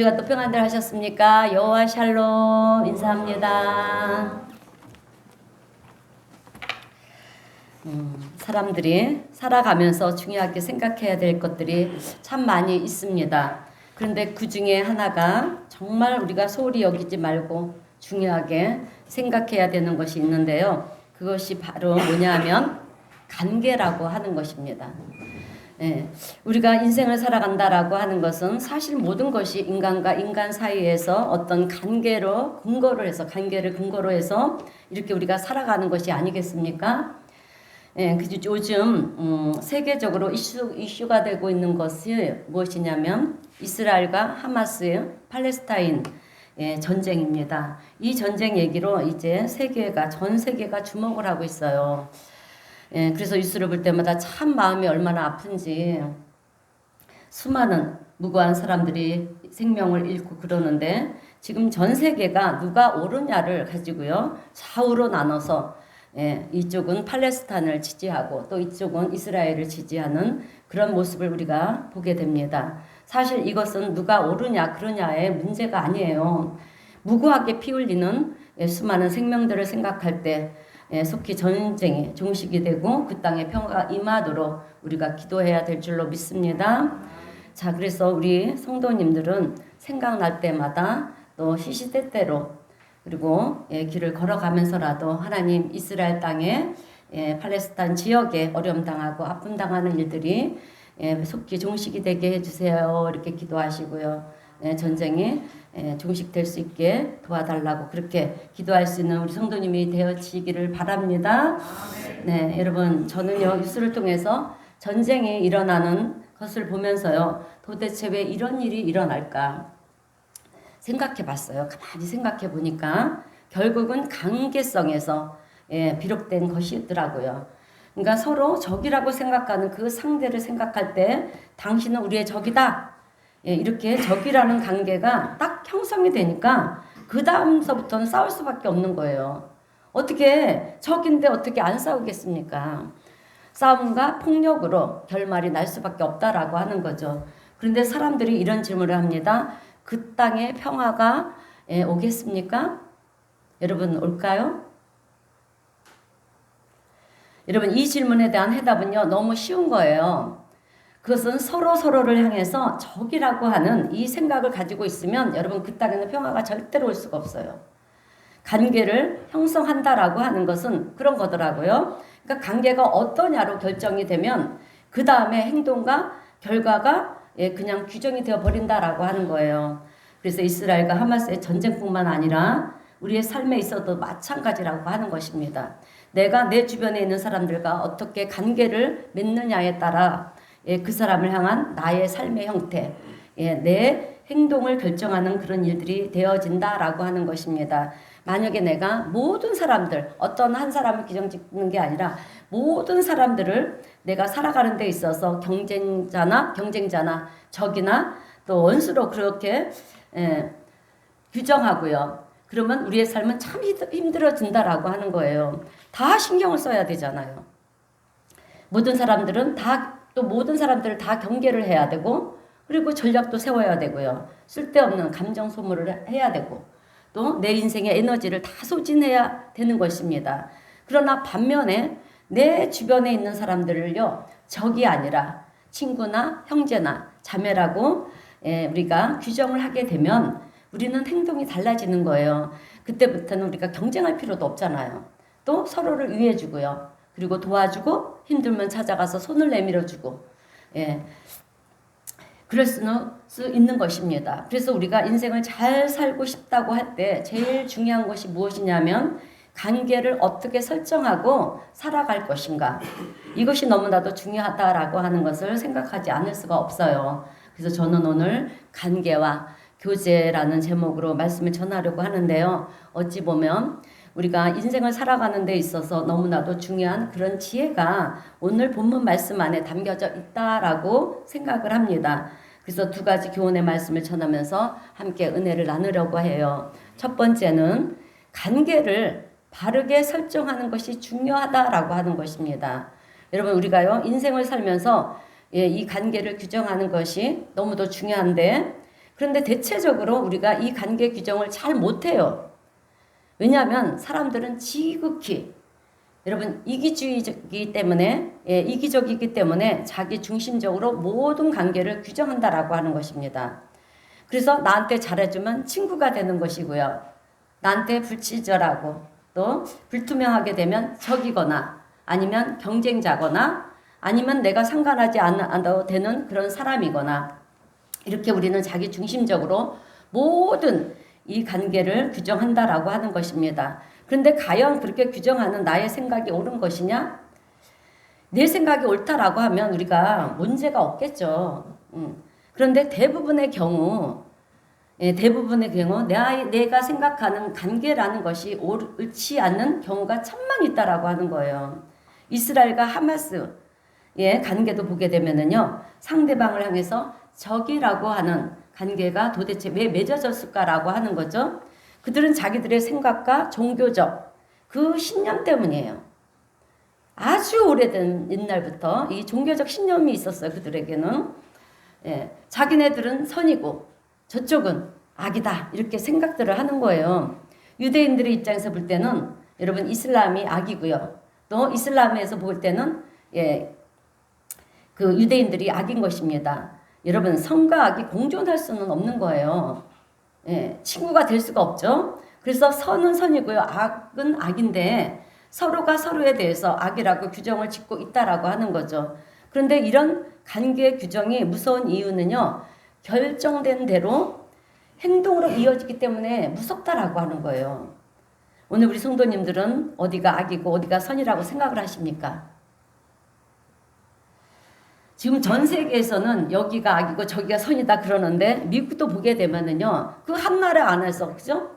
주간 또 평안들 하셨습니까? 여호와 샬롬 인사합니다. 사람들이 살아가면서 중요하게 생각해야 될 것들이 참 많이 있습니다. 그런데 그 중에 하나가 정말 우리가 소홀히 여기지 말고 중요하게 생각해야 되는 것이 있는데요. 그것이 바로 뭐냐 하면 관계라고 하는 것입니다. 예, 우리가 인생을 살아간다라고 하는 것은 사실 모든 것이 인간과 인간 사이에서 어떤 관계를 근거로 해서 이렇게 우리가 살아가는 것이 아니겠습니까? 예, 요즘 세계적으로 이슈가 되고 있는 것이 무엇이냐면 이스라엘과 하마스의 팔레스타인 전쟁입니다. 이 전쟁 얘기로 이제 전 세계가 주목을 하고 있어요. 예, 그래서 뉴스를 볼 때마다 참 마음이 얼마나 아픈지 수많은 무고한 사람들이 생명을 잃고 그러는데 지금 전 세계가 누가 옳으냐를 가지고요 좌우로 나눠서 이쪽은 팔레스타인을 지지하고 또 이쪽은 이스라엘을 지지하는 그런 모습을 우리가 보게 됩니다. 사실 이것은 누가 옳으냐 그러냐의 문제가 아니에요. 무고하게 피 흘리는 수많은 생명들을 생각할 때 속히 전쟁이 종식이 되고 그 땅에 평화가 임하도록 우리가 기도해야 될 줄로 믿습니다. 자, 그래서 우리 성도님들은 생각날 때마다 또 시시때때로 그리고 길을 걸어가면서라도 하나님 이스라엘 땅에 팔레스타인 지역에 어려움 당하고 아픔 당하는 일들이 속히 종식이 되게 해주세요. 이렇게 기도하시고요. 전쟁이 종식될 수 있게 도와달라고 그렇게 기도할 수 있는 우리 성도님이 되어지기를 바랍니다. 네, 여러분 저는요 뉴스를 통해서 전쟁이 일어나는 것을 보면서요 도대체 왜 이런 일이 일어날까 생각해 봤어요. 가만히 생각해 보니까 결국은 관계성에서 비롯된 것이더라고요. 그러니까 서로 적이라고 생각하는 그 상대를 생각할 때 당신은 우리의 적이다. 이렇게 적이라는 관계가 딱 형성이 되니까 그 다음서부터는 싸울 수밖에 없는 거예요. 어떻게 적인데 어떻게 안 싸우겠습니까? 싸움과 폭력으로 결말이 날 수밖에 없다라고 하는 거죠. 그런데 사람들이 이런 질문을 합니다. 그 땅에 평화가 오겠습니까? 여러분 올까요? 여러분 이 질문에 대한 해답은요 너무 쉬운 거예요. 그것은 서로를 향해서 적이라고 하는 이 생각을 가지고 있으면 여러분 그 땅에는 평화가 절대로 올 수가 없어요. 관계를 형성한다라고 하는 것은 그런 거더라고요. 그러니까 관계가 어떠냐로 결정이 되면 그 다음에 행동과 결과가 그냥 규정이 되어 버린다라고 하는 거예요. 그래서 이스라엘과 하마스의 전쟁뿐만 아니라 우리의 삶에 있어도 마찬가지라고 하는 것입니다. 내가 내 주변에 있는 사람들과 어떻게 관계를 맺느냐에 따라 그 사람을 향한 나의 삶의 형태, 내 행동을 결정하는 그런 일들이 되어진다라고 하는 것입니다. 만약에 내가 모든 사람들, 어떤 한 사람을 기정 짓는 게 아니라 모든 사람들을 내가 살아가는 데 있어서 경쟁자나 적이나 또 원수로 그렇게 규정하고요. 그러면 우리의 삶은 참 힘들어진다라고 하는 거예요. 다 신경을 써야 되잖아요. 모든 사람들을 다 경계를 해야 되고 그리고 전략도 세워야 되고요. 쓸데없는 감정 소모를 해야 되고 또 내 인생의 에너지를 다 소진해야 되는 것입니다. 그러나 반면에 내 주변에 있는 사람들을요 적이 아니라 친구나 형제나 자매라고 우리가 규정을 하게 되면 우리는 행동이 달라지는 거예요. 그때부터는 우리가 경쟁할 필요도 없잖아요. 또 서로를 위해주고요. 그리고 도와주고 힘들면 찾아가서 손을 내밀어주고 그럴 수 있는 것입니다. 그래서 우리가 인생을 잘 살고 싶다고 할 때 제일 중요한 것이 무엇이냐면 관계를 어떻게 설정하고 살아갈 것인가. 이것이 너무나도 중요하다라고 하는 것을 생각하지 않을 수가 없어요. 그래서 저는 오늘 관계와 교제라는 제목으로 말씀을 전하려고 하는데요. 어찌 보면 우리가 인생을 살아가는 데 있어서 너무나도 중요한 그런 지혜가 오늘 본문 말씀 안에 담겨져 있다라고 생각을 합니다. 그래서 두 가지 교훈의 말씀을 전하면서 함께 은혜를 나누려고 해요. 첫 번째는 관계를 바르게 설정하는 것이 중요하다라고 하는 것입니다. 여러분 우리가요 인생을 살면서 이 관계를 규정하는 것이 너무도 중요한데 그런데 대체적으로 우리가 이 관계 규정을 잘 못해요. 왜냐하면 사람들은 지극히 여러분 이기주의이기 때문에 이기적이기 때문에 자기 중심적으로 모든 관계를 규정한다라고 하는 것입니다. 그래서 나한테 잘해주면 친구가 되는 것이고요. 나한테 불친절하고 또 불투명하게 되면 적이거나 아니면 경쟁자거나 아니면 내가 상관하지 않아도 되는 그런 사람이거나 이렇게 우리는 자기 중심적으로 모든 이 관계를 규정한다라고 하는 것입니다. 그런데 과연 그렇게 규정하는 나의 생각이 옳은 것이냐? 내 생각이 옳다라고 하면 우리가 문제가 없겠죠. 그런데 대부분의 경우 내가 생각하는 관계라는 것이 옳지 않는 경우가 천만 있다라고 하는 거예요. 이스라엘과 하마스의 관계도 보게 되면은요, 상대방을 향해서 적이라고 하는 관계가 도대체 왜 맺어졌을까라고 하는 거죠. 그들은 자기들의 생각과 종교적 그 신념 때문이에요. 아주 오래된 옛날부터 이 종교적 신념이 있었어요. 그들에게는. 자기네들은 선이고 저쪽은 악이다 이렇게 생각들을 하는 거예요. 유대인들의 입장에서 볼 때는 여러분 이슬람이 악이고요. 또 이슬람에서 볼 때는 그 유대인들이 악인 것입니다. 여러분 선과 악이 공존할 수는 없는 거예요. 친구가 될 수가 없죠. 그래서 선은 선이고요. 악은 악인데 서로가 서로에 대해서 악이라고 규정을 짓고 있다라고 하는 거죠. 그런데 이런 관계 규정이 무서운 이유는요. 결정된 대로 행동으로 이어지기 때문에 무섭다라고 하는 거예요. 오늘 우리 성도님들은 어디가 악이고 어디가 선이라고 생각을 하십니까? 지금 전 세계에서는 여기가 악이고 저기가 선이다 그러는데 미국도 보게 되면은요. 그 한 나라 안에서 그죠?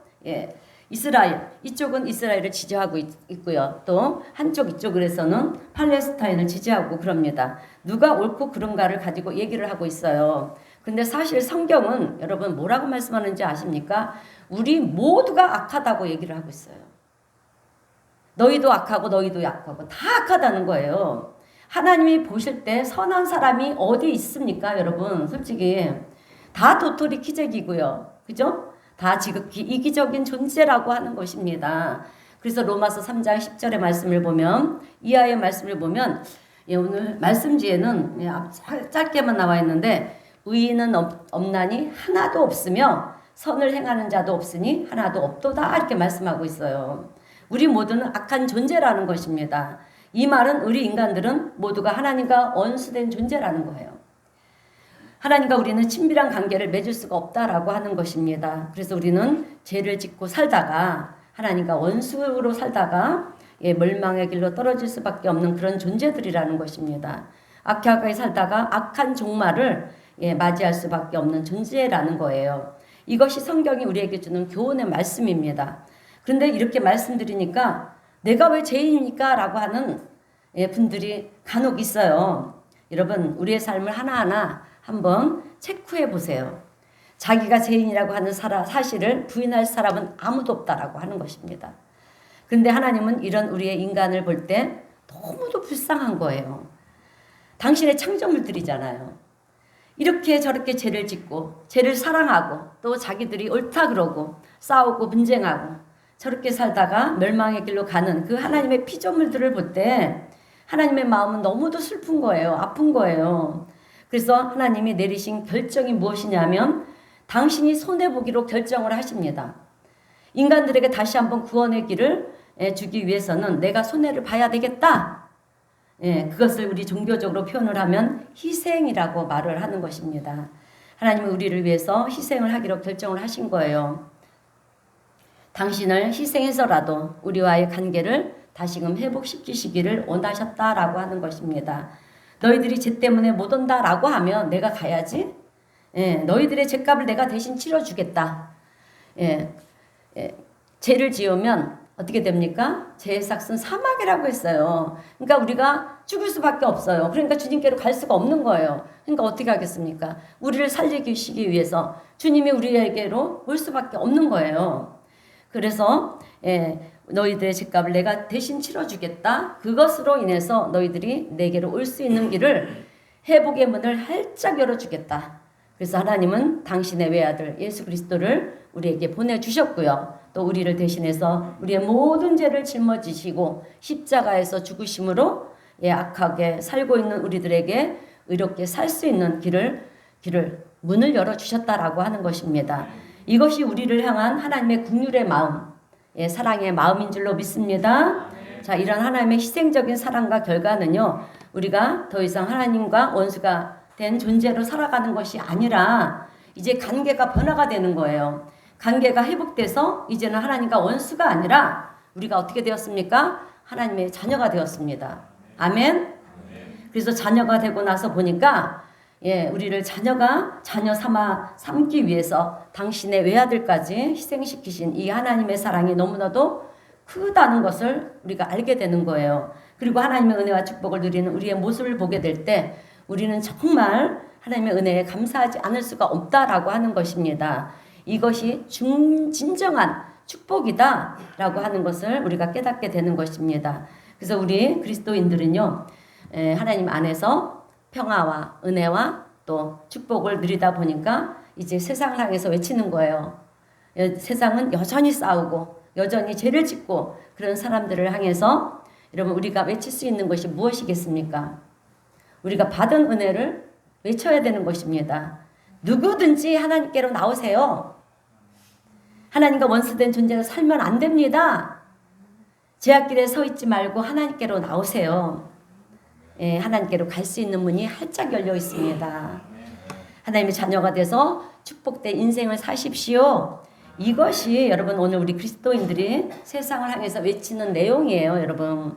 이스라엘 이쪽은 이스라엘을 지지하고 있고요. 또 한쪽 이쪽에서는 팔레스타인을 지지하고 그럽니다. 누가 옳고 그른가를 가지고 얘기를 하고 있어요. 근데 사실 성경은 여러분 뭐라고 말씀하는지 아십니까? 우리 모두가 악하다고 얘기를 하고 있어요. 너희도 악하고 너희도 약하고 다 악하다는 거예요. 하나님이 보실 때 선한 사람이 어디 있습니까? 여러분 솔직히 다 도토리 키재기고요. 그죠? 다 지극히 이기적인 존재라고 하는 것입니다. 그래서 로마서 3장 10절의 말씀을 보면 이하의 말씀을 보면 오늘 말씀지에는 짧게만 나와 있는데 의인은 없나니 하나도 없으며 선을 행하는 자도 없으니 하나도 없도다 이렇게 말씀하고 있어요. 우리 모두는 악한 존재라는 것입니다. 이 말은 우리 인간들은 모두가 하나님과 원수된 존재라는 거예요. 하나님과 우리는 친밀한 관계를 맺을 수가 없다라고 하는 것입니다. 그래서 우리는 죄를 짓고 살다가 하나님과 원수로 살다가 멸망의 길로 떨어질 수밖에 없는 그런 존재들이라는 것입니다. 악하게 살다가 악한 종말을 맞이할 수밖에 없는 존재라는 거예요. 이것이 성경이 우리에게 주는 교훈의 말씀입니다. 그런데 이렇게 말씀드리니까 내가 왜 죄인입니까? 라고 하는 분들이 간혹 있어요. 여러분 우리의 삶을 하나하나 한번 체크해 보세요. 자기가 죄인이라고 하는 사실을 부인할 사람은 아무도 없다라고 하는 것입니다. 그런데 하나님은 이런 우리의 인간을 볼 때 너무도 불쌍한 거예요. 당신의 창조물들이잖아요. 이렇게 저렇게 죄를 짓고 죄를 사랑하고 또 자기들이 옳다 그러고 싸우고 분쟁하고 저렇게 살다가 멸망의 길로 가는 그 하나님의 피조물들을 볼 때 하나님의 마음은 너무도 슬픈 거예요. 아픈 거예요. 그래서 하나님이 내리신 결정이 무엇이냐면 당신이 손해보기로 결정을 하십니다. 인간들에게 다시 한번 구원의 길을 주기 위해서는 내가 손해를 봐야 되겠다. 그것을 우리 종교적으로 표현을 하면 희생이라고 말을 하는 것입니다. 하나님은 우리를 위해서 희생을 하기로 결정을 하신 거예요. 당신을 희생해서라도 우리와의 관계를 다시금 회복시키시기를 원하셨다라고 하는 것입니다. 너희들이 죄 때문에 못 온다라고 하면 내가 가야지. 너희들의 죄값을 내가 대신 치러주겠다. 죄를 지으면 어떻게 됩니까? 죄의 삭은 사막이라고 했어요. 그러니까 우리가 죽을 수밖에 없어요. 그러니까 주님께로 갈 수가 없는 거예요. 그러니까 어떻게 하겠습니까? 우리를 살리시기 위해서 주님이 우리에게로 올 수밖에 없는 거예요. 그래서 너희들의 죄값을 내가 대신 치러주겠다. 그것으로 인해서 너희들이 내게로 올 수 있는 길을 회복의 문을 활짝 열어주겠다. 그래서 하나님은 당신의 외아들 예수 그리스도를 우리에게 보내주셨고요. 또 우리를 대신해서 우리의 모든 죄를 짊어지시고 십자가에서 죽으심으로 악하게 살고 있는 우리들에게 의롭게 살 수 있는 문을 열어주셨다라고 하는 것입니다. 이것이 우리를 향한 하나님의 긍휼의 마음, 사랑의 마음인 줄로 믿습니다. 자, 이런 하나님의 희생적인 사랑과 결과는요, 우리가 더 이상 하나님과 원수가 된 존재로 살아가는 것이 아니라 이제 관계가 변화가 되는 거예요. 관계가 회복돼서 이제는 하나님과 원수가 아니라 우리가 어떻게 되었습니까? 하나님의 자녀가 되었습니다. 아멘. 그래서 자녀가 되고 나서 보니까 우리를 자녀 삼기 위해서 당신의 외아들까지 희생시키신 이 하나님의 사랑이 너무나도 크다는 것을 우리가 알게 되는 거예요. 그리고 하나님의 은혜와 축복을 누리는 우리의 모습을 보게 될 때 우리는 정말 하나님의 은혜에 감사하지 않을 수가 없다라고 하는 것입니다. 이것이 진정한 축복이다라고 하는 것을 우리가 깨닫게 되는 것입니다. 그래서 우리 그리스도인들은요, 하나님 안에서 평화와 은혜와 또 축복을 누리다 보니까 이제 세상을 향해서 외치는 거예요. 세상은 여전히 싸우고 여전히 죄를 짓고 그런 사람들을 향해서 여러분 우리가 외칠 수 있는 것이 무엇이겠습니까? 우리가 받은 은혜를 외쳐야 되는 것입니다. 누구든지 하나님께로 나오세요. 하나님과 원수된 존재로 살면 안 됩니다. 제약길에 서 있지 말고 하나님께로 나오세요. 하나님께로 갈 수 있는 문이 활짝 열려 있습니다. 하나님의 자녀가 돼서 축복된 인생을 사십시오. 이것이 여러분 오늘 우리 그리스도인들이 세상을 향해서 외치는 내용이에요. 여러분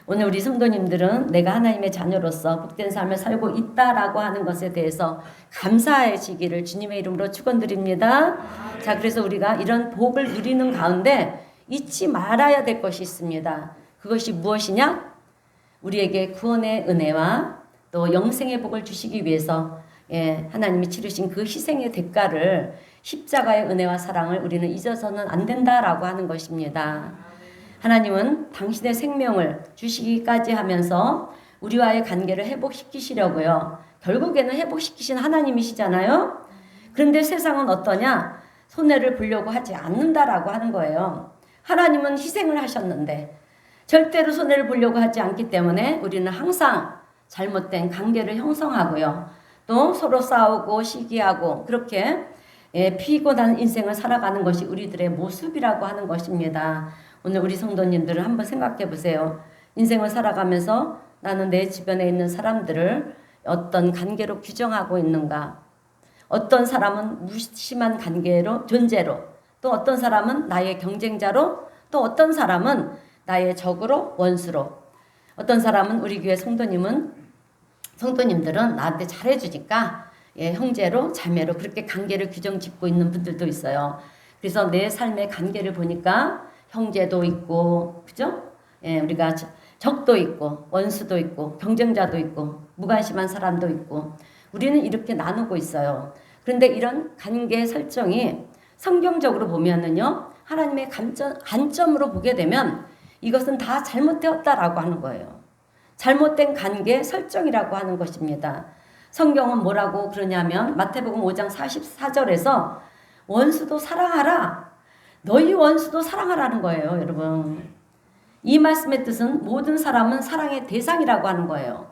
오늘 우리 성도님들은 내가 하나님의 자녀로서 복된 삶을 살고 있다라고 하는 것에 대해서 감사해지기를 주님의 이름으로 축원드립니다. 자, 그래서 우리가 이런 복을 누리는 가운데 잊지 말아야 될 것이 있습니다. 그것이 무엇이냐? 우리에게 구원의 은혜와 또 영생의 복을 주시기 위해서 하나님이 치르신 그 희생의 대가를 십자가의 은혜와 사랑을 우리는 잊어서는 안 된다라고 하는 것입니다. 하나님은 당신의 생명을 주시기까지 하면서 우리와의 관계를 회복시키시려고요. 결국에는 회복시키신 하나님이시잖아요. 그런데 세상은 어떠냐? 손해를 보려고 하지 않는다라고 하는 거예요. 하나님은 희생을 하셨는데 절대로 손해를 보려고 하지 않기 때문에 우리는 항상 잘못된 관계를 형성하고요. 또 서로 싸우고 시기하고 그렇게 피곤한 인생을 살아가는 것이 우리들의 모습이라고 하는 것입니다. 오늘 우리 성도님들은 한번 생각해 보세요. 인생을 살아가면서 나는 내 주변에 있는 사람들을 어떤 관계로 규정하고 있는가? 어떤 사람은 무심한 존재로, 또 어떤 사람은 나의 경쟁자로, 또 어떤 사람은 나의 적으로, 원수로, 어떤 사람은 우리 교회 성도님들은 나한테 잘해주니까 형제로, 자매로 그렇게 관계를 규정 짓고 있는 분들도 있어요. 그래서 내 삶의 관계를 보니까 형제도 있고, 그죠? 우리가 적도 있고, 원수도 있고, 경쟁자도 있고, 무관심한 사람도 있고, 우리는 이렇게 나누고 있어요. 그런데 이런 관계 설정이 성경적으로 보면은요, 하나님의 관점으로 보게 되면 이것은 다 잘못되었다라고 하는 거예요. 잘못된 관계 설정이라고 하는 것입니다. 성경은 뭐라고 그러냐면 마태복음 5장 44절에서 원수도 사랑하라. 너희 원수도 사랑하라는 거예요, 여러분. 이 말씀의 뜻은 모든 사람은 사랑의 대상이라고 하는 거예요.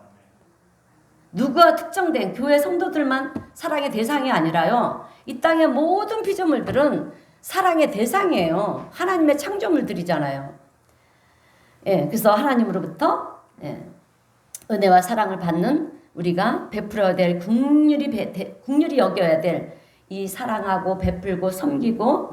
누가 특정된 교회 성도들만 사랑의 대상이 아니라요. 이 땅의 모든 피조물들은 사랑의 대상이에요. 하나님의 창조물들이잖아요. 그래서 하나님으로부터 은혜와 사랑을 받는 우리가 베풀어야 될 국률이 여겨야 될 이 사랑하고 베풀고 섬기고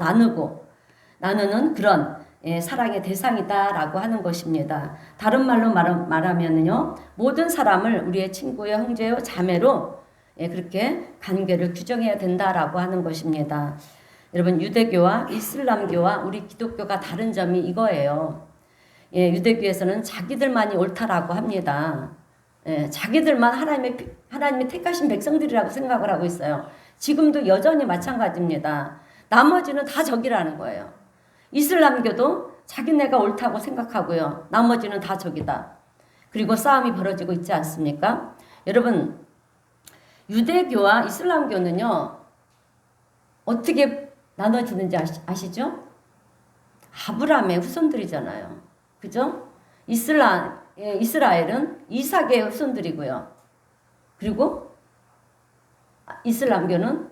나누는 그런 사랑의 대상이다라고 하는 것입니다. 다른 말로 말하면은요, 모든 사람을 우리의 친구요, 형제요, 자매로 그렇게 관계를 규정해야 된다라고 하는 것입니다. 여러분, 유대교와 이슬람교와 우리 기독교가 다른 점이 이거예요. 유대교에서는 자기들만이 옳다라고 합니다. 자기들만 하나님의 택하신 백성들이라고 생각을 하고 있어요. 지금도 여전히 마찬가지입니다. 나머지는 다 적이라는 거예요. 이슬람교도 자기네가 옳다고 생각하고요. 나머지는 다 적이다. 그리고 싸움이 벌어지고 있지 않습니까? 여러분, 유대교와 이슬람교는요, 어떻게 나눠지는지 아시죠? 아브라함의 후손들이잖아요. 그죠? 이스라엘은 이삭의 후손들이고요. 그리고 이슬람교는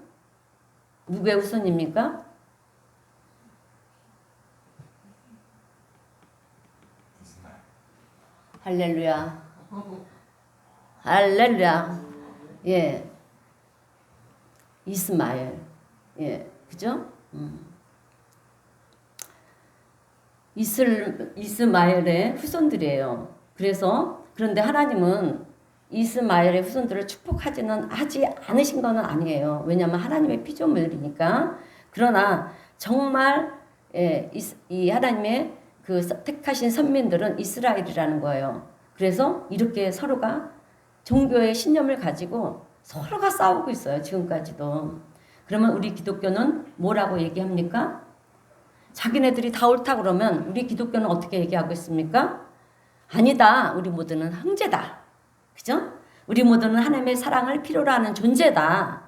누구의 후손입니까? 할렐루야. 할렐루야. 예. 이스마엘. 예. 그죠? 이스마엘의 후손들이에요. 그런데 하나님은 이스마엘의 후손들을 하지 않으신 건 아니에요. 왜냐하면 하나님의 피조물이니까. 그러나 정말 이 하나님의 그 택하신 선민들은 이스라엘이라는 거예요. 그래서 이렇게 서로가 종교의 신념을 가지고 서로가 싸우고 있어요. 지금까지도. 그러면 우리 기독교는 뭐라고 얘기합니까? 자기네들이 다 옳다 그러면 우리 기독교는 어떻게 얘기하고 있습니까? 아니다. 우리 모두는 형제다. 그죠? 우리 모두는 하나님의 사랑을 필요로 하는 존재다.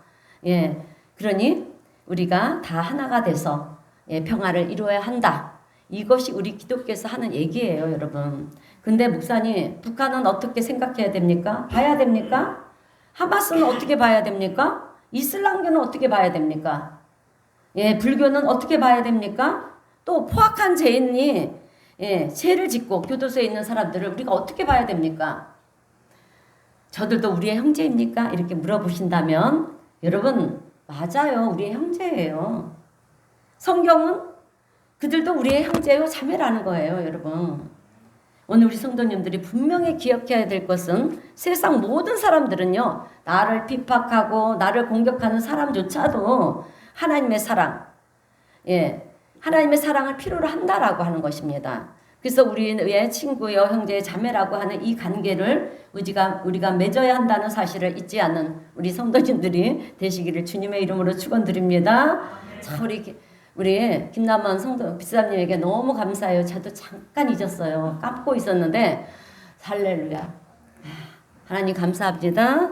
예. 그러니 우리가 다 하나가 돼서 평화를 이루어야 한다. 이것이 우리 기독교에서 하는 얘기예요, 여러분. 근데 목사님, 북한은 어떻게 생각해야 됩니까? 봐야 됩니까? 하마스는 어떻게 봐야 됩니까? 이슬람교는 어떻게 봐야 됩니까? 예, 불교는 어떻게 봐야 됩니까? 또 포악한 죄인이 죄를 짓고 교도소에 있는 사람들을 우리가 어떻게 봐야 됩니까? 저들도 우리의 형제입니까? 이렇게 물어보신다면 여러분, 맞아요. 우리의 형제예요. 성경은 그들도 우리의 형제요 자매라는 거예요, 여러분. 오늘 우리 성도님들이 분명히 기억해야 될 것은 세상 모든 사람들은요, 나를 비판하고 나를 공격하는 사람조차도 하나님의 사랑, 하나님의 사랑을 필요로 한다라고 하는 것입니다. 그래서 우리의 친구요, 형제의 자매라고 하는 이 관계를 우리가 맺어야 한다는 사실을 잊지 않는 우리 성도님들이 되시기를 주님의 이름으로 축원드립니다. 자, 우리 김남원 성도 비사님에게 너무 감사해요. 저도 잠깐 잊었어요. 까먹고 있었는데 할렐루야. 하나님 감사합니다.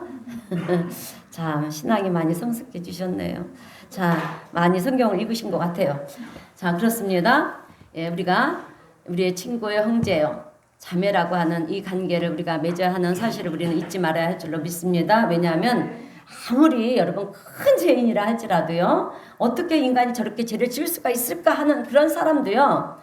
자, 신앙이 많이 성숙해 주셨네요. 자, 많이 성경을 읽으신 것 같아요. 자, 그렇습니다. 우리의 친구요, 형제요, 자매라고 하는 이 관계를 우리가 맺어야 하는 사실을 우리는 잊지 말아야 할 줄로 믿습니다. 왜냐하면 아무리 여러분 큰 죄인이라 할지라도요, 어떻게 인간이 저렇게 죄를 지을 수가 있을까 하는 그런 사람도요,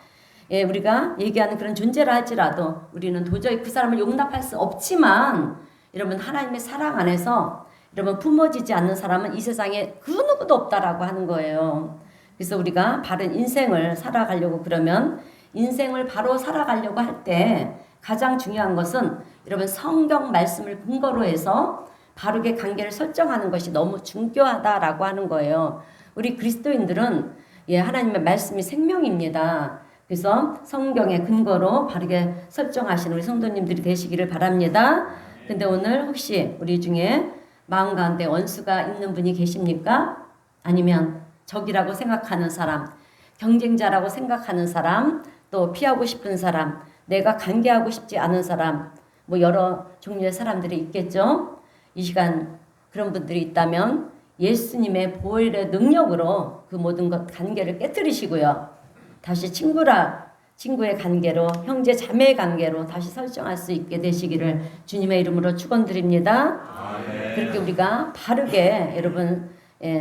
우리가 얘기하는 그런 존재라 할지라도 우리는 도저히 그 사람을 용납할 수 없지만, 여러분 하나님의 사랑 안에서 여러분 품어지지 않는 사람은 이 세상에 그 누구도 없다라고 하는 거예요. 그래서 우리가 바른 인생을 살아가려고 그러면 인생을 바로 살아가려고 할 때 가장 중요한 것은 여러분 성경 말씀을 근거로 해서 바르게 관계를 설정하는 것이 너무 중요하다라고 하는 거예요. 우리 그리스도인들은 하나님의 말씀이 생명입니다. 그래서 성경의 근거로 바르게 설정하시는 우리 성도님들이 되시기를 바랍니다. 근데 오늘 혹시 우리 중에 마음 가운데 원수가 있는 분이 계십니까? 아니면 적이라고 생각하는 사람, 경쟁자라고 생각하는 사람, 또 피하고 싶은 사람, 내가 관계하고 싶지 않은 사람, 뭐 여러 종류의 사람들이 있겠죠. 이 시간 그런 분들이 있다면 예수님의 보혈의 능력으로 그 모든 것 관계를 깨뜨리시고요. 다시 친구의 관계로, 형제 자매의 관계로 다시 설정할 수 있게 되시기를 주님의 이름으로 축원드립니다. 그렇게 우리가 바르게 여러분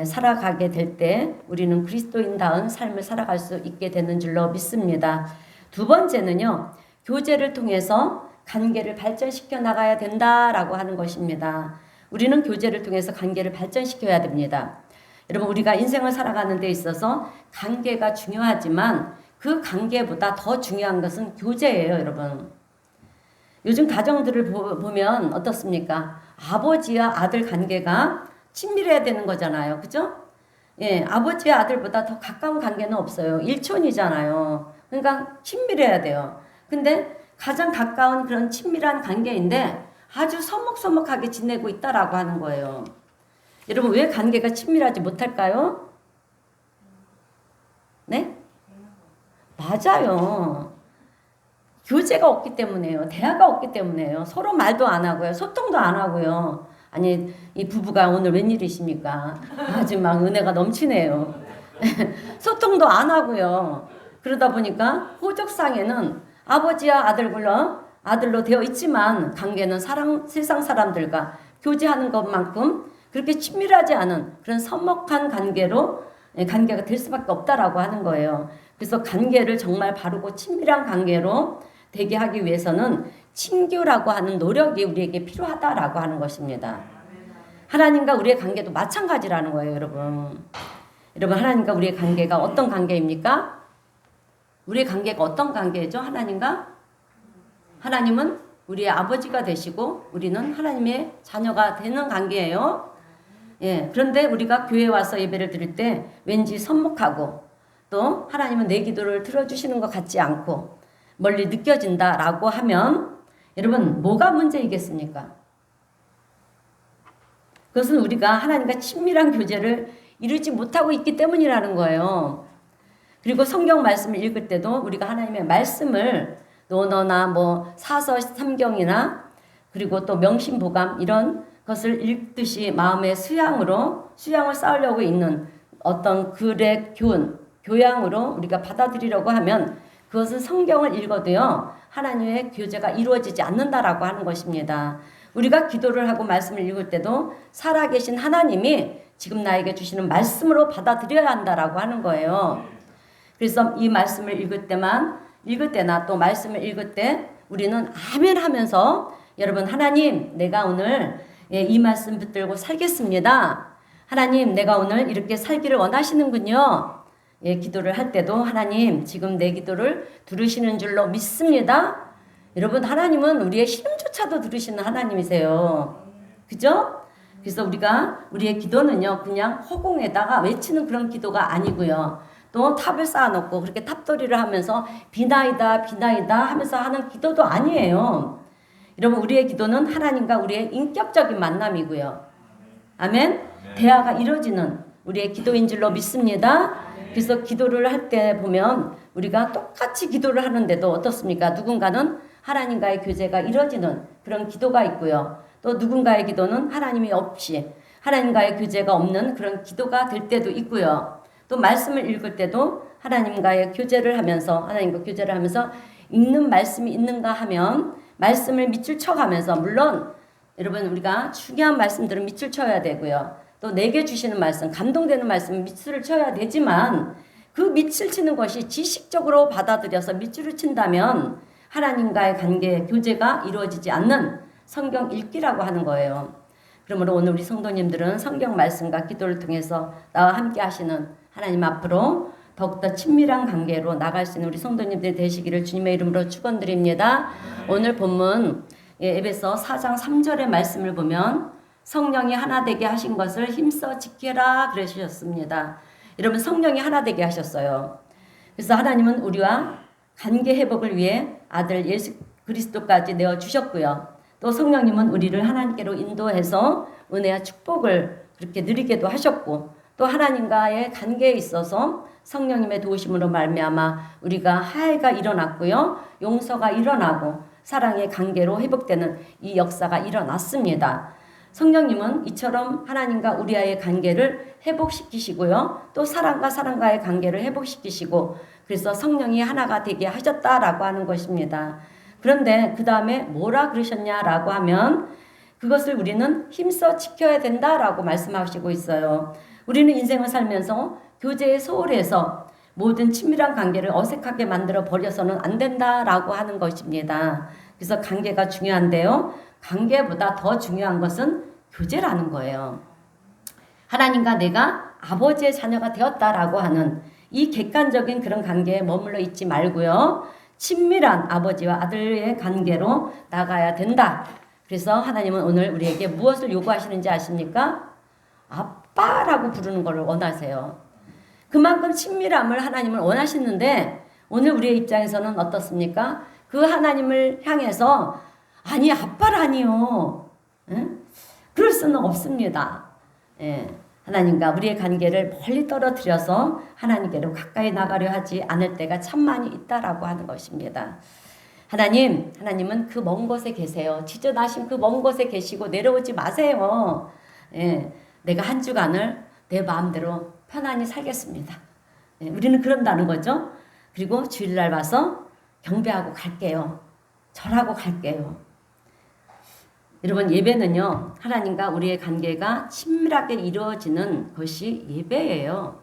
살아가게 될 때 우리는 그리스도인다운 삶을 살아갈 수 있게 되는 줄로 믿습니다. 두 번째는요, 교제를 통해서 관계를 발전시켜 나가야 된다라고 하는 것입니다. 우리는 교제를 통해서 관계를 발전시켜야 됩니다. 여러분, 우리가 인생을 살아가는 데 있어서 관계가 중요하지만 그 관계보다 더 중요한 것은 교제예요, 여러분. 요즘 가정들을 보면 어떻습니까? 아버지와 아들 관계가 친밀해야 되는 거잖아요. 그죠? 아버지와 아들보다 더 가까운 관계는 없어요. 일촌이잖아요. 그러니까 친밀해야 돼요. 근데 가장 가까운 그런 친밀한 관계인데 아주 서먹서먹하게 지내고 있다라고 하는 거예요. 여러분, 왜 관계가 친밀하지 못할까요? 네? 맞아요. 교제가 없기 때문에요. 대화가 없기 때문에요. 서로 말도 안 하고요. 소통도 안 하고요. 아니 이 부부가 오늘 웬일이십니까? 아주 막 은혜가 넘치네요. 소통도 안 하고요. 그러다 보니까 호적상에는 아버지와 아들로 되어 있지만 관계는 세상 사람들과 교제하는 것만큼 그렇게 친밀하지 않은 그런 서먹한 관계가 될 수밖에 없다라고 하는 거예요. 그래서 관계를 정말 바르고 친밀한 관계로 되게 하기 위해서는 친교라고 하는 노력이 우리에게 필요하다라고 하는 것입니다. 하나님과 우리의 관계도 마찬가지라는 거예요, 여러분. 여러분, 하나님과 우리의 관계가 어떤 관계입니까? 우리의 관계가 어떤 관계죠? 하나님은 우리의 아버지가 되시고 우리는 하나님의 자녀가 되는 관계예요. 예, 그런데 우리가 교회에 와서 예배를 드릴 때 왠지 선목하고 또 하나님은 내 기도를 들어주시는 것 같지 않고 멀리 느껴진다라고 하면 여러분 뭐가 문제이겠습니까? 그것은 우리가 하나님과 친밀한 교제를 이루지 못하고 있기 때문이라는 거예요. 그리고 성경 말씀을 읽을 때도 우리가 하나님의 말씀을 논어나 뭐 사서 삼경이나 그리고 또 명심보감 이런 것을 읽듯이 마음의 수양을 쌓으려고 있는 어떤 글의 교양으로 우리가 받아들이려고 하면 그것은 성경을 읽어도요 하나님의 교제가 이루어지지 않는다라고 하는 것입니다. 우리가 기도를 하고 말씀을 읽을 때도 살아계신 하나님이 지금 나에게 주시는 말씀으로 받아들여야 한다라고 하는 거예요. 그래서 이 말씀을 읽을 때나 또 말씀을 읽을 때 우리는 아멘 하면서 여러분 하나님 내가 오늘 이 말씀 붙들고 살겠습니다. 하나님 내가 오늘 이렇게 살기를 원하시는군요. 예, 기도를 할 때도 하나님 지금 내 기도를 들으시는 줄로 믿습니다. 여러분 하나님은 우리의 신음조차도 들으시는 하나님이세요. 그죠? 그래서 우리의 기도는요 그냥 허공에다가 외치는 그런 기도가 아니고요. 또 탑을 쌓아놓고 그렇게 탑돌이를 하면서 비나이다 하면서 하는 기도도 아니에요. 여러분 우리의 기도는 하나님과 우리의 인격적인 만남이고요. 아멘? 대화가 이루어지는 우리의 기도인 줄로 믿습니다. 그래서 기도를 할 때 보면 우리가 똑같이 기도를 하는데도 어떻습니까? 누군가는 하나님과의 교제가 이루어지는 그런 기도가 있고요. 또 누군가의 기도는 하나님이 없이 하나님과의 교제가 없는 그런 기도가 될 때도 있고요. 또 말씀을 읽을 때도 하나님과 교제를 하면서 읽는 말씀이 있는가 하면 말씀을 밑줄 쳐가면서 물론 여러분 우리가 중요한 말씀들은 밑줄 쳐야 되고요. 또 내게 주시는 말씀, 감동되는 말씀은 밑줄을 쳐야 되지만 그 밑줄 치는 것이 지식적으로 받아들여서 밑줄을 친다면 하나님과의 관계, 교제가 이루어지지 않는 성경 읽기라고 하는 거예요. 그러므로 오늘 우리 성도님들은 성경 말씀과 기도를 통해서 나와 함께 하시는 하나님 앞으로 더욱더 친밀한 관계로 나갈 수 있는 우리 성도님들 되시기를 주님의 이름으로 축원드립니다. 오늘 본문 에베소 4장 3절의 말씀을 보면 성령이 하나 되게 하신 것을 힘써 지켜라 그러셨습니다. 여러분 성령이 하나 되게 하셨어요. 그래서 하나님은 우리와 관계 회복을 위해 아들 예수 그리스도까지 내어주셨고요. 또 성령님은 우리를 하나님께로 인도해서 은혜와 축복을 그렇게 누리게도 하셨고 또 하나님과의 관계에 있어서 성령님의 도우심으로 말미암아 우리가 화해가 일어났고요. 용서가 일어나고 사랑의 관계로 회복되는 이 역사가 일어났습니다. 성령님은 이처럼 하나님과 우리와의 관계를 회복시키시고요. 또 사람과의 관계를 회복시키시고 그래서 성령이 하나가 되게 하셨다라고 하는 것입니다. 그런데 그 다음에 뭐라 그러셨냐라고 하면 그것을 우리는 힘써 지켜야 된다라고 말씀하시고 있어요. 우리는 인생을 살면서 교제의 소홀해서 모든 친밀한 관계를 어색하게 만들어 버려서는 안 된다라고 하는 것입니다. 그래서 관계가 중요한데요. 관계보다 더 중요한 것은 교제라는 거예요. 하나님과 내가 아버지의 자녀가 되었다라고 하는 이 객관적인 그런 관계에 머물러 있지 말고요. 친밀한 아버지와 아들의 관계로 나가야 된다. 그래서 하나님은 오늘 우리에게 무엇을 요구하시는지 아십니까? 아빠라고 부르는 것을 원하세요. 그만큼 친밀함을 하나님은 원하시는데 오늘 우리의 입장에서는 어떻습니까? 그 하나님을 향해서 아니 아빠라니요. 응? 그럴 수는 없습니다. 예. 하나님과 우리의 관계를 멀리 떨어뜨려서 하나님께로 가까이 나가려 하지 않을 때가 참 많이 있다라고 하는 것입니다. 하나님은 그 먼 곳에 계세요. 지저나신 그 먼 곳에 계시고 내려오지 마세요. 예, 내가 한 주간을 내 마음대로 편안히 살겠습니다. 예, 우리는 그런다는 거죠. 그리고 주일날 와서 경배하고 갈게요. 절하고 갈게요. 여러분, 예배는요, 하나님과 우리의 관계가 친밀하게 이루어지는 것이 예배예요.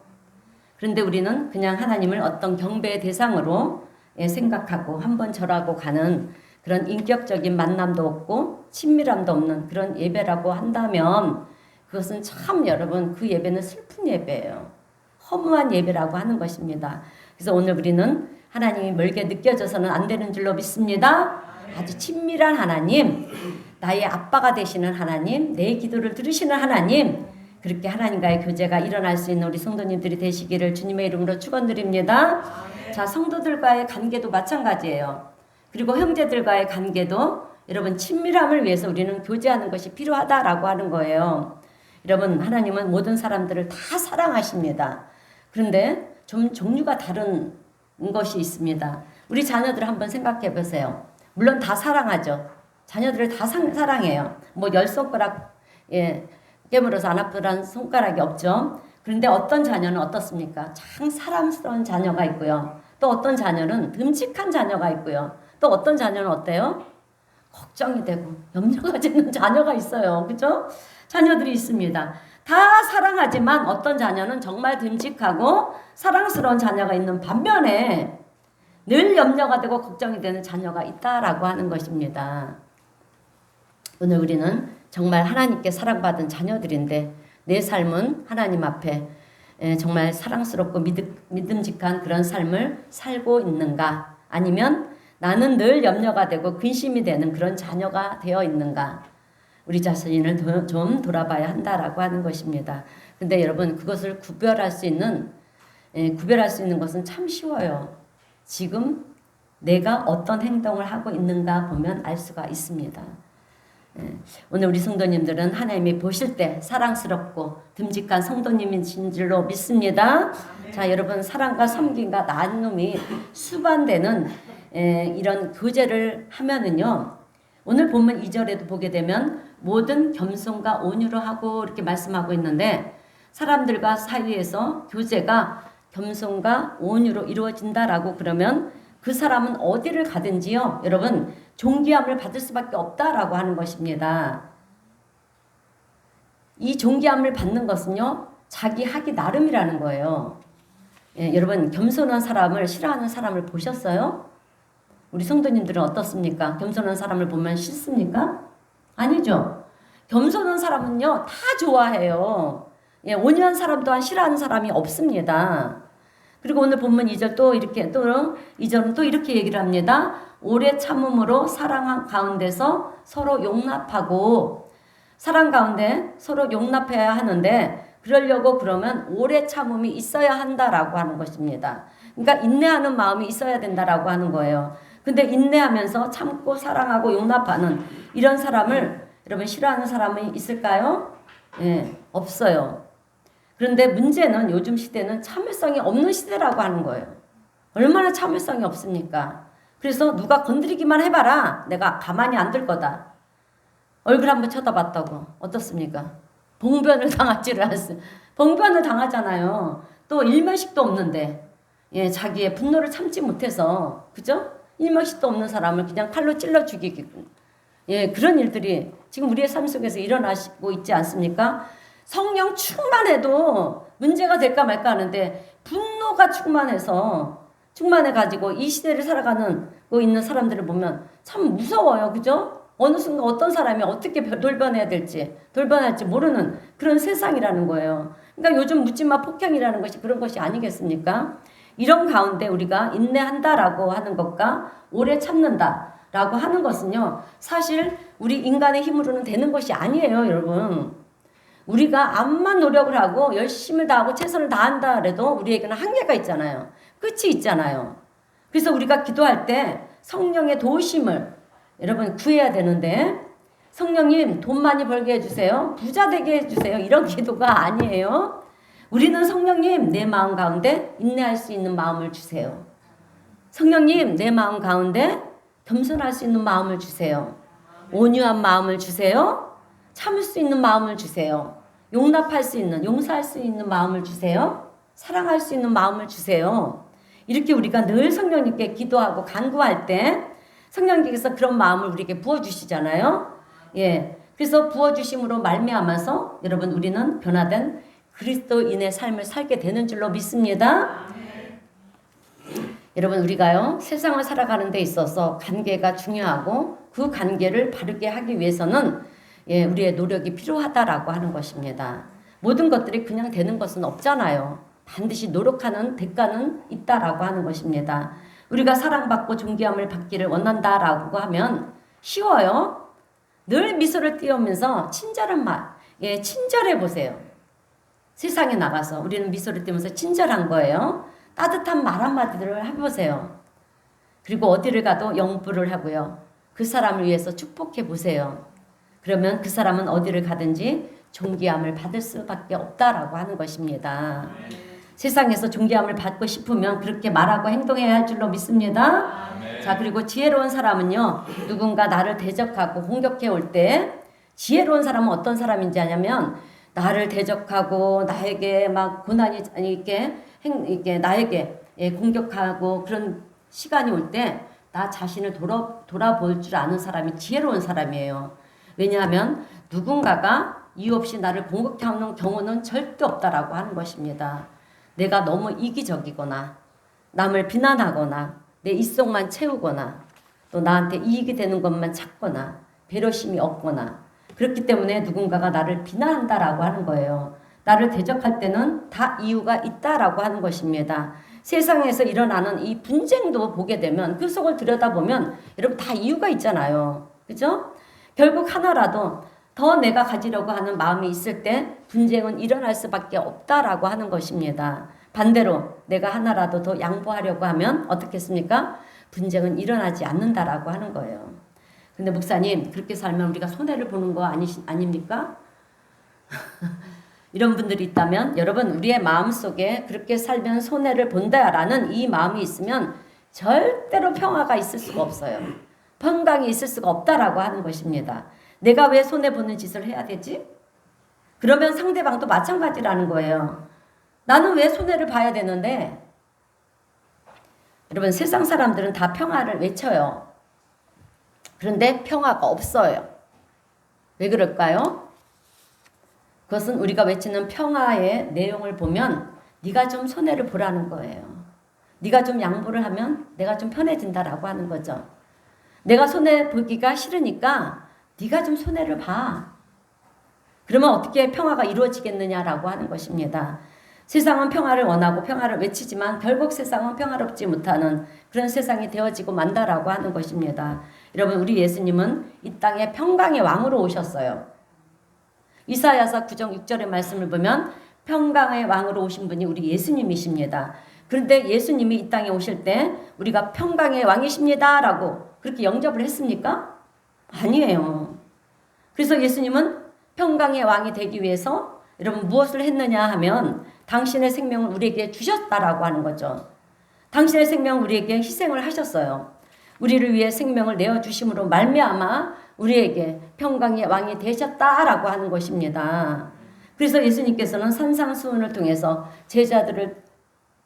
그런데 우리는 그냥 하나님을 어떤 경배의 대상으로 생각하고 한번 절하고 가는 그런 인격적인 만남도 없고 친밀함도 없는 그런 예배라고 한다면 그것은 참 여러분, 그 예배는 슬픈 예배예요. 허무한 예배라고 하는 것입니다. 그래서 오늘 우리는 하나님이 멀게 느껴져서는 안 되는 줄로 믿습니다. 아주 친밀한 하나님, 나의 아빠가 되시는 하나님, 내 기도를 들으시는 하나님, 그렇게 하나님과의 교제가 일어날 수 있는 우리 성도님들이 되시기를 주님의 이름으로 축원드립니다. 자, 성도들과의 관계도 마찬가지예요. 그리고 형제들과의 관계도 여러분 친밀함을 위해서 우리는 교제하는 것이 필요하다라고 하는 거예요. 여러분, 하나님은 모든 사람들을 다 사랑하십니다. 그런데 좀 종류가 다른 것이 있습니다. 우리 자녀들을 한번 생각해 보세요. 물론 다 사랑하죠. 자녀들을 다 사랑해요. 뭐 10손가락 깨물어서 안 아프다는 손가락이 없죠. 그런데 어떤 자녀는 어떻습니까? 참 사랑스러운 자녀가 있고요. 또 어떤 자녀는 듬직한 자녀가 있고요. 또 어떤 자녀는 어때요? 걱정이 되고 염려가 되는 자녀가 있어요. 그죠? 자녀들이 있습니다. 다 사랑하지만 어떤 자녀는 정말 듬직하고 사랑스러운 자녀가 있는 반면에 늘 염려가 되고 걱정이 되는 자녀가 있다라고 하는 것입니다. 오늘 우리는 정말 하나님께 사랑받은 자녀들인데 내 삶은 하나님 앞에 정말 사랑스럽고 믿음직한 그런 삶을 살고 있는가? 아니면 나는 늘 염려가 되고 근심이 되는 그런 자녀가 되어 있는가? 우리 자신을 좀 돌아봐야 한다라고 하는 것입니다. 근데 여러분, 그것을 구별할 수 있는 것은 참 쉬워요. 지금 내가 어떤 행동을 하고 있는가 보면 알 수가 있습니다. 오늘 우리 성도님들은 하나님이 보실 때 사랑스럽고 듬직한 성도님이신 줄로 믿습니다. 자, 여러분, 사랑과 섬김과 나눔이 수반되는 이런 교제를 하면은요, 오늘 본문 2절에도 보게 되면 모든 겸손과 온유로 하고 이렇게 말씀하고 있는데 사람들과 사이에서 교제가 겸손과 온유로 이루어진다라고 그러면 그 사람은 어디를 가든지요, 여러분, 존귀함을 받을 수밖에 없다라고 하는 것입니다. 이 존귀함을 받는 것은요, 자기 하기 나름이라는 거예요. 여러분, 겸손한 사람을 싫어하는 사람을 보셨어요? 우리 성도님들은 어떻습니까? 겸손한 사람을 보면 싫습니까? 아니죠. 겸손한 사람은요, 다 좋아해요. 온유한 사람 또한 싫어하는 사람이 없습니다. 그리고 오늘 본문 2절 또 이렇게 또 2절은 또 이렇게 얘기를 합니다. 오래 참음으로 사랑 가운데서 서로 용납하고, 사랑 가운데 서로 용납해야 하는데 그러려고 그러면 오래 참음이 있어야 한다라고 하는 것입니다. 그러니까 인내하는 마음이 있어야 된다라고 하는 거예요. 근데 인내하면서 참고 사랑하고 용납하는 이런 사람을 여러분 싫어하는 사람이 있을까요? 없어요. 그런데 문제는 요즘 시대는 참을성이 없는 시대라고 하는 거예요. 얼마나 참을성이 없습니까? 그래서 누가 건드리기만 해봐라. 내가 가만히 안 둘 거다. 얼굴 한번 쳐다봤다고. 어떻습니까? 봉변을 당하지를 않았어요. 봉변을 당하잖아요. 또 일면식도 없는데 자기의 분노를 참지 못해서, 그죠? 일면식도 없는 사람을 그냥 칼로 찔러 죽이기. 그런 일들이 지금 우리의 삶 속에서 일어나고 있지 않습니까? 성령 충만해도 문제가 될까 말까 하는데 분노가 충만해가지고 이 시대를 살아가는 있는 사람들을 보면 참 무서워요. 그죠? 어느 순간 어떤 사람이 어떻게 돌변해야 될지, 돌변할지 모르는 그런 세상이라는 거예요. 그러니까 요즘 묻지마 폭행이라는 것이 그런 것이 아니겠습니까? 이런 가운데 우리가 인내한다라고 하는 것과 오래 참는다라고 하는 것은요, 사실 우리 인간의 힘으로는 되는 것이 아니에요, 여러분. 우리가 암만 노력을 하고 열심을 다하고 최선을 다한다 해도 우리에게는 한계가 있잖아요. 끝이 있잖아요. 그래서 우리가 기도할 때 성령의 도우심을 여러분 구해야 되는데, 성령님 돈 많이 벌게 해주세요, 부자 되게 해주세요, 이런 기도가 아니에요. 우리는 성령님 내 마음 가운데 인내할 수 있는 마음을 주세요. 성령님 내 마음 가운데 겸손할 수 있는 마음을 주세요. 온유한 마음을 주세요. 참을 수 있는 마음을 주세요. 용납할 수 있는, 용서할 수 있는 마음을 주세요. 사랑할 수 있는 마음을 주세요. 이렇게 우리가 늘 성령님께 기도하고 간구할 때 성령님께서 그런 마음을 우리에게 부어주시잖아요. 예, 그래서 부어주심으로 말미암아서 여러분 우리는 변화된 그리스도인의 삶을 살게 되는 줄로 믿습니다. 여러분 우리가요 세상을 살아가는 데 있어서 관계가 중요하고 그 관계를 바르게 하기 위해서는 예, 우리의 노력이 필요하다라고 하는 것입니다. 모든 것들이 그냥 되는 것은 없잖아요. 반드시 노력하는 대가는 있다라고 하는 것입니다. 우리가 사랑받고 존귀함을 받기를 원한다라고 하면 쉬워요. 늘 미소를 띄우면서 친절한 말, 예, 친절해 보세요. 세상에 나가서 우리는 미소를 띄우면서 친절한 거예요. 따뜻한 말 한마디를 해보세요. 그리고 어디를 가도 영부를 하고요. 그 사람을 위해서 축복해 보세요. 그러면 그 사람은 어디를 가든지 존귀함을 받을 수밖에 없다라고 하는 것입니다. 세상에서 존귀함을 받고 싶으면 그렇게 말하고 행동해야 할 줄로 믿습니다. 자, 그리고 지혜로운 사람은요, 누군가 나를 대적하고 공격해 올 때 지혜로운 사람은 어떤 사람인지 아냐면 나를 대적하고 나에게 막 고난이 이렇게 나에게 공격하고 그런 시간이 올 때 나 자신을 돌아볼 줄 아는 사람이 지혜로운 사람이에요. 왜냐하면 누군가가 이유 없이 나를 공격하는 경우는 절대 없다라고 하는 것입니다. 내가 너무 이기적이거나 남을 비난하거나 내 입속만 채우거나 또 나한테 이익이 되는 것만 찾거나 배려심이 없거나 그렇기 때문에 누군가가 나를 비난한다라고 하는 거예요. 나를 대적할 때는 다 이유가 있다라고 하는 것입니다. 세상에서 일어나는 이 분쟁도 보게 되면 그 속을 들여다보면 여러분 다 이유가 있잖아요. 그죠? 결국 하나라도 더 내가 가지려고 하는 마음이 있을 때 분쟁은 일어날 수밖에 없다라고 하는 것입니다. 반대로 내가 하나라도 더 양보하려고 하면 어떻겠습니까? 분쟁은 일어나지 않는다라고 하는 거예요. 근데 목사님 그렇게 살면 우리가 손해를 보는 거 아닙니까? 이런 분들이 있다면 여러분 우리의 마음속에 그렇게 살면 손해를 본다라는 이 마음이 있으면 절대로 평화가 있을 수가 없어요. 평강이 있을 수가 없다라고 하는 것입니다. 내가 왜 손해보는 짓을 해야 되지? 그러면 상대방도 마찬가지라는 거예요. 나는 왜 손해를 봐야 되는데? 여러분 세상 사람들은 다 평화를 외쳐요. 그런데 평화가 없어요. 왜 그럴까요? 그것은 우리가 외치는 평화의 내용을 보면 네가 좀 손해를 보라는 거예요. 네가 좀 양보를 하면 내가 좀 편해진다라고 하는 거죠. 내가 손해보기가 싫으니까 네가 좀 손해를 봐. 그러면 어떻게 평화가 이루어지겠느냐라고 하는 것입니다. 세상은 평화를 원하고 평화를 외치지만 결국 세상은 평화롭지 못하는 그런 세상이 되어지고 만다라고 하는 것입니다. 여러분 우리 예수님은 이 땅에 평강의 왕으로 오셨어요. 이사야서 9장 6절의 말씀을 보면 평강의 왕으로 오신 분이 우리 예수님이십니다. 그런데 예수님이 이 땅에 오실 때 우리가 평강의 왕이십니다 라고 그렇게 영접을 했습니까? 아니에요. 그래서 예수님은 평강의 왕이 되기 위해서 여러분 무엇을 했느냐 하면 당신의 생명을 우리에게 주셨다라고 하는 거죠. 당신의 생명을 우리에게 희생을 하셨어요. 우리를 위해 생명을 내어주심으로 말미암아 우리에게 평강의 왕이 되셨다라고 하는 것입니다. 그래서 예수님께서는 산상수훈을 통해서 제자들을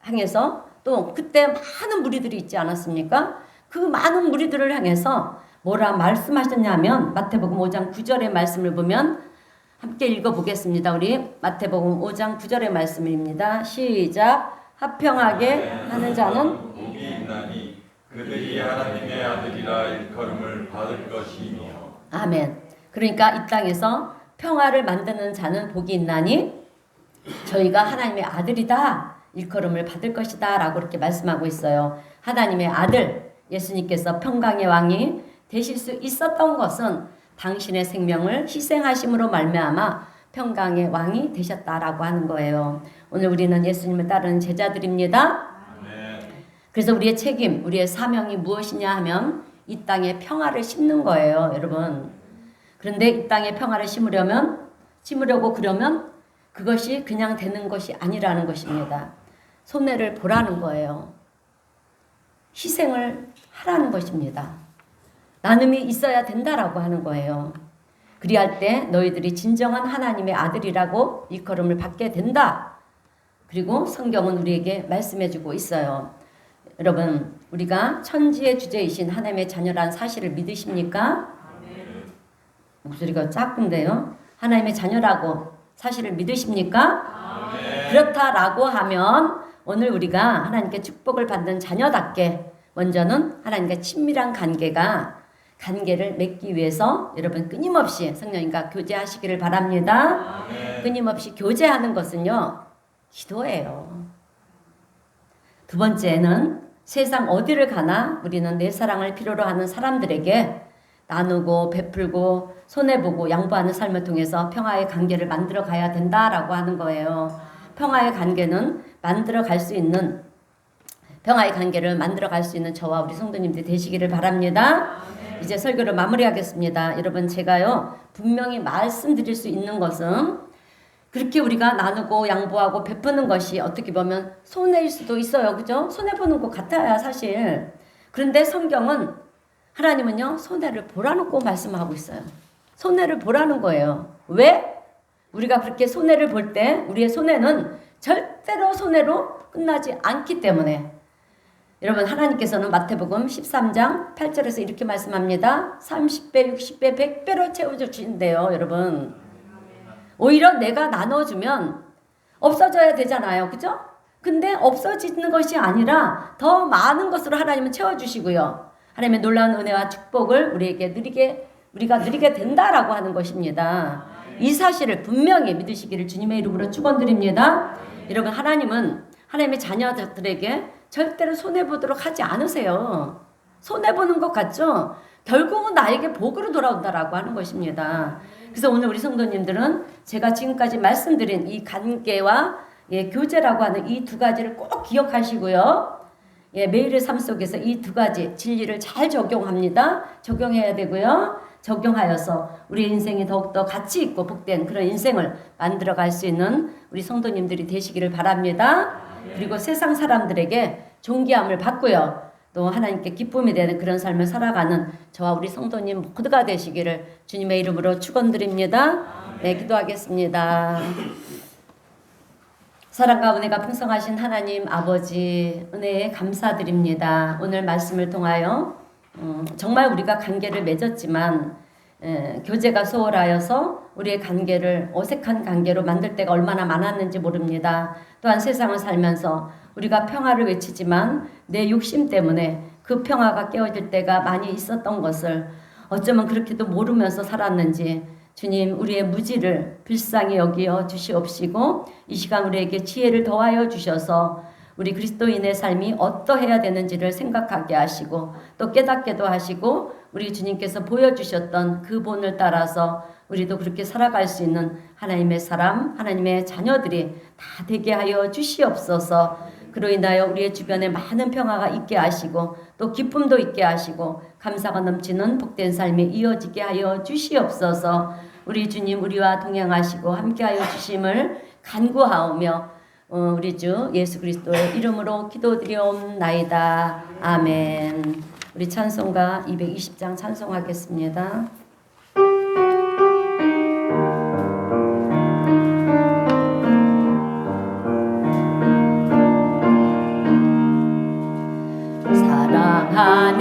향해서 또 그때 많은 무리들이 있지 않았습니까? 그 많은 무리들을 향해서 뭐라 말씀하셨냐면 마태복음 5장 9절의 말씀을 보면 함께 읽어보겠습니다. 우리 마태복음 5장 9절의 말씀입니다. 시작. 합평하게 하는 자는 복이 있나니 그들이 하나님의 아들이라 일컬음을 받을 것이며. 아멘. 그러니까 이 땅에서 평화를 만드는 자는 복이 있나니 저희가 하나님의 아들이다 일컬음을 받을 것이다 라고 이렇게 말씀하고 있어요. 하나님의 아들 예수님께서 평강의 왕이 되실 수 있었던 것은 당신의 생명을 희생하심으로 말미암아 평강의 왕이 되셨다라고 하는 거예요. 오늘 우리는 예수님을 따르는 제자들입니다. 그래서 우리의 책임, 우리의 사명이 무엇이냐 하면 이 땅에 평화를 심는 거예요, 여러분. 그런데 이 땅에 평화를 심으려고 그러면 그것이 그냥 되는 것이 아니라는 것입니다. 손해를 보라는 거예요. 희생을 하라는 것입니다. 나눔이 있어야 된다라고 하는 거예요. 그리할 때 너희들이 진정한 하나님의 아들이라고 일컬음을 받게 된다. 그리고 성경은 우리에게 말씀해주고 있어요. 여러분, 우리가 천지의 주제이신 하나님의 자녀라는 사실을 믿으십니까? 목소리가 작은데요. 하나님의 자녀라고 사실을 믿으십니까? 그렇다라고 하면 오늘 우리가 하나님께 축복을 받는 자녀답게 먼저는 하나님과 친밀한 관계를 맺기 위해서 여러분 끊임없이 성령님과 교제하시기를 바랍니다. 끊임없이 교제하는 것은요, 기도예요. 두 번째는 세상 어디를 가나 우리는 내 사랑을 필요로 하는 사람들에게 나누고 베풀고 손해보고 양보하는 삶을 통해서 평화의 관계를 만들어 가야 된다라고 하는 거예요. 평화의 관계를 만들어 갈 수 있는 저와 우리 성도님들 되시기를 바랍니다. 이제 설교를 마무리하겠습니다. 여러분, 제가요 분명히 말씀드릴 수 있는 것은 그렇게 우리가 나누고 양보하고 베푸는 것이 어떻게 보면 손해일 수도 있어요. 그죠? 손해보는 것 같아요, 사실. 그런데 성경은, 하나님은요, 손해를 보라놓고 말씀하고 있어요. 손해를 보라는 거예요. 왜? 우리가 그렇게 손해를 볼 때 우리의 손해는 절대로 손해로 끝나지 않기 때문에. 여러분, 하나님께서는 마태복음 13장 8절에서 이렇게 말씀합니다. 30배, 60배, 100배로 채워주신대요, 여러분. 오히려 내가 나눠주면 없어져야 되잖아요. 그죠? 근데 없어지는 것이 아니라 더 많은 것으로 하나님은 채워주시고요. 하나님의 놀라운 은혜와 축복을 우리가 누리게 된다라고 하는 것입니다. 이 사실을 분명히 믿으시기를 주님의 이름으로 축원드립니다. 여러분, 하나님은 하나님의 자녀들에게 절대로 손해보도록 하지 않으세요. 손해보는 것 같죠? 결국은 나에게 복으로 돌아온다라고 하는 것입니다. 그래서 오늘 우리 성도님들은 제가 지금까지 말씀드린 이 관계와 교제라고 하는 이 두 가지를 꼭 기억하시고요. 매일의 삶 속에서 이 두 가지 진리를 잘 적용해야 되고요. 적용하여서 우리 인생이 더욱더 가치 있고 복된 그런 인생을 만들어갈 수 있는 우리 성도님들이 되시기를 바랍니다. 그리고 세상 사람들에게 존귀함을 받고요. 또 하나님께 기쁨이 되는 그런 삶을 살아가는 저와 우리 성도님 모두가 되시기를 주님의 이름으로 축원드립니다. 네, 기도하겠습니다. 사랑과 은혜가 풍성하신 하나님 아버지, 은혜에 감사드립니다. 오늘 말씀을 통하여 정말 우리가 관계를 맺었지만 교제가 소홀하여서 우리의 관계를 어색한 관계로 만들 때가 얼마나 많았는지 모릅니다. 또한 세상을 살면서 우리가 평화를 외치지만 내 욕심 때문에 그 평화가 깨어질 때가 많이 있었던 것을 어쩌면 그렇게도 모르면서 살았는지 주님, 우리의 무지를 불쌍히 여기어 주시옵시고 이 시간 우리에게 지혜를 더하여 주셔서 우리 그리스도인의 삶이 어떠해야 되는지를 생각하게 하시고 또 깨닫게도 하시고 우리 주님께서 보여주셨던 그 본을 따라서 우리도 그렇게 살아갈 수 있는 하나님의 사람, 하나님의 자녀들이 다 되게 하여 주시옵소서. 그로 인하여 우리의 주변에 많은 평화가 있게 하시고 또 기쁨도 있게 하시고 감사가 넘치는 복된 삶이 이어지게 하여 주시옵소서. 우리 주님 우리와 동행하시고 함께하여 주심을 간구하오며 우리 주 예수 그리스도의 이름으로 기도드리옵나이다. 아멘. 우리 찬송가 220장 찬송하겠습니다.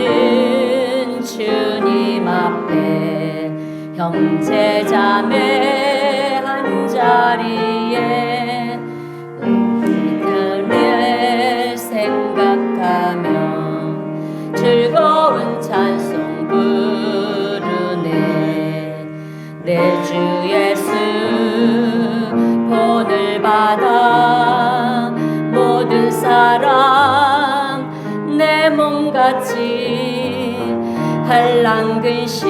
사랑하는 주님 앞에 형제 자매 한자리에 우리들을 생각하며 즐거운 찬송 부르네. 내 주 예수 본을 받아 모든 사람 내 몸같이 한랑 근심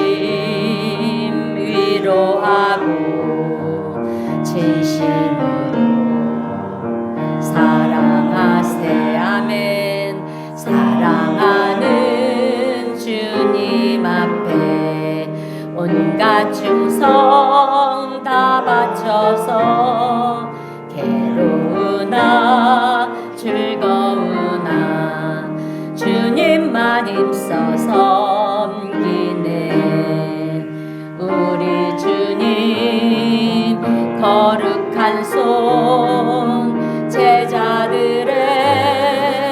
위로하고 진심으로 사랑하세. 아멘. 사랑하는 주님 앞에 온갖 충성 다 바쳐서 괴로우나 즐거우나 주님만 힘써 섬기네. 것